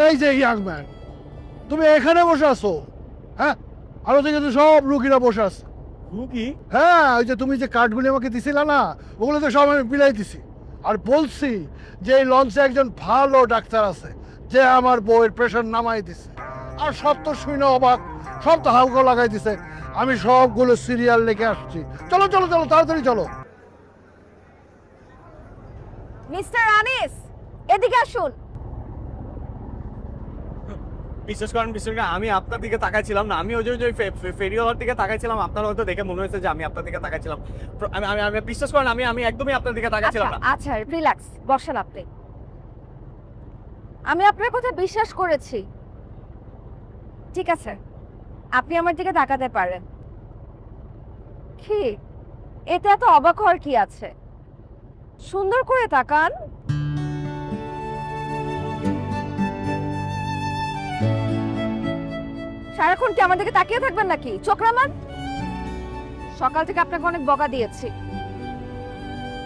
এই যে young man, তুমি এখানে বসে আছো? হ্যাঁ, আর ওদিকে তো সব রুগীরা বসে আছে। রুগী? হ্যাঁ, ওই যে তুমি যে কার্ডগুলি আমাকে দিছিলা না, ওগুলো তো সব আমি বিলাই দিছি। আর বলছি যে এই লঞ্চে একজন ভালো ডাক্তার আছে যে আমার বউয়ের প্রেশার নামাই দিছে। আর সব তো শুনে অবাক, সব তো হাউকা লাগাই দিছে। আমি সবগুলো সিরিয়াল লিখে আসছি। চলো চলো চলো, তাড়াতাড়ি চলো। মিস্টার আনিস, এদিকে আসুন। বিশ্বাস করেন আমি আপনার দিকে তাকাইছিলাম না। আমি ওই যে ফেরিওয়ালার দিকে তাকাইছিলাম। আপনার হয়তো দেখে মনে হয়েছে যে আমি আপনার দিকে তাকাইছিলাম। আমি বিশ্বাস করেন আমি একদমই আপনার দিকে তাকাইছিলাম না। আচ্ছা রিল্যাক্স, বসেন আপনি। আমি আপনার কথা বিশ্বাস করেছি। ঠিক আছে, আপনি আমার দিকে তাকাতে পারেন। কি এতে এত অবাক হওয়ার কি আছে? সুন্দর করে তাকান। সারাক্ষণ কি আমার দিকে তাকিয়ে থাকবেন নাকি? চোখ নামান। সকাল থেকে আপনাকে অনেক বকা দিয়েছি,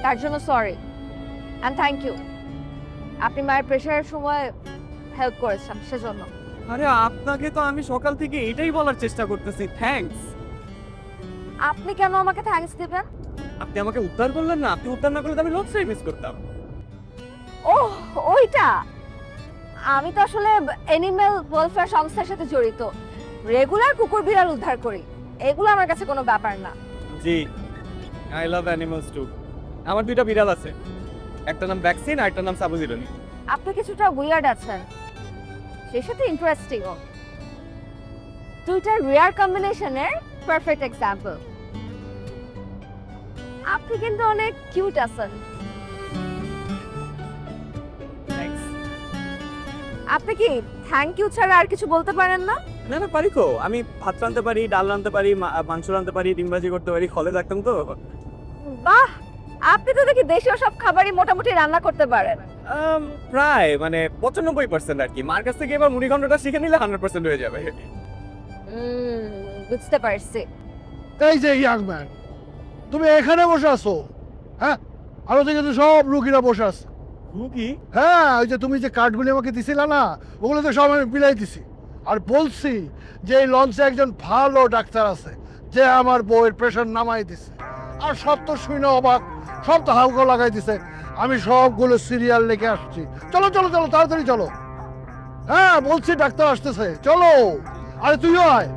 তার জন্য সরি এন্ড থ্যাংক ইউ। আপনি মায়ের প্রেশারের সময় হেল্প করেছেন সেজন্য। আরে আপনাকে তো আমি সকাল থেকে এটাই বলার চেষ্টা করতেছি, থ্যাঙ্কস। আপনি কেন আমাকে থ্যাঙ্কস দিবেন? আপনি আমাকে উদ্ধার করলেন না। আপনি উদ্ধার না করলে তো আমি লঞ্চটাই মিস করতাম। ওহ, ওইটা। আমি তো আসলে অ্যানিম্যাল ওয়েলফেয়ার সংস্থার সাথে জড়িত। রেগুলার কুকুর বিড়াল উদ্ধার করি। এগুলো আমার কাছে কোনো ব্যাপার না। জি, আই লাভ অ্যানিমালস টু। আমার দুইটা বিড়াল আছে, একটা নাম ভ্যাকসিন আর একটা নাম সাবুজিরনি। আপনি কিছুটা উইয়ার্ড আছেন, সেই সাথে ইন্টারেস্টিংও। দুইটা রেয়ার কম্বিনেশনের পারফেক্ট এক্সাম্পল। আপনি কিন্তু অনেক কিউট আছেন। থ্যাঙ্কস। আপনি কি থ্যাংক ইউ ছাড়া আর কিছু বলতে পারেন না? না না, পারি তো। আমি ভাত রাঁধতে পারি, ডাল রাঁধতে পারি, মাংস রাঁধতে পারি, ডিম ভাজি করতে পারি। হলে থাকতাম তো। বাহ, আপনি তো দেখি দেশীয় সব খাবারই মোটামুটি রান্না করতে পারেন। প্রায় মানে 95% আর কি। মার কাছ থেকে এবার মুড়িঘণ্টটা শিখে নিলে 100% হয়ে যাবে। বুঝতে পারছি। এই যে ইয়াং ম্যান, তুমি এখানে বসে আছো? হ্যাঁ, আর ওদিকে তো সব রুগীরা বসে আছে। রুগী? হ্যাঁ, ওই যে তুমি যে কার্ডগুলি আমাকে দিছিলা না, ওগুলো তো সব আমি বিলাই দিছি। আর বলছি যে এই লঞ্চে একজন ভালো ডাক্তার আছে যে আমার বউয়ের প্রেশার নামাই দিছে। আর সব তো শুনে অবাক, সব তো হাউকা লাগাই দিছে। আমি সবগুলো সিরিয়াল লিখে আসছি। চলো চলো চলো, তাড়াতাড়ি চলো। হ্যাঁ, বলছি ডাক্তার আসতেছে, চলো। আরে তুইও আয়।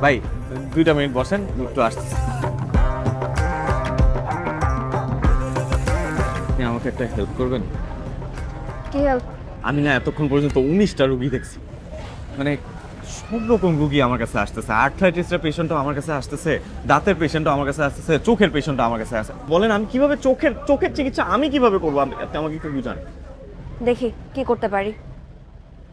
ভাই 2টা মিনিট বসেন, একটু আসতেছি। আপনি আমাকে একটা হেল্প করবেন? কি হেল্প? আমি না এতক্ষণ পর্যন্ত 19টা রুগী দেখছি। মানে সব রকম রুগী আমার কাছে আসতেছে। আর্থ্রাইটিসের পেশেন্টও আমার কাছে আসতেছে, দাঁতের পেশেন্টও আমার কাছে আসতেছে, চোখের পেশেন্টও আমার কাছে আসে। বলেন আমি কিভাবে চোখের চিকিৎসা আমি কিভাবে করবো? আপনি আমাকে একটু বুঝান। দেখি কি করতে পারি।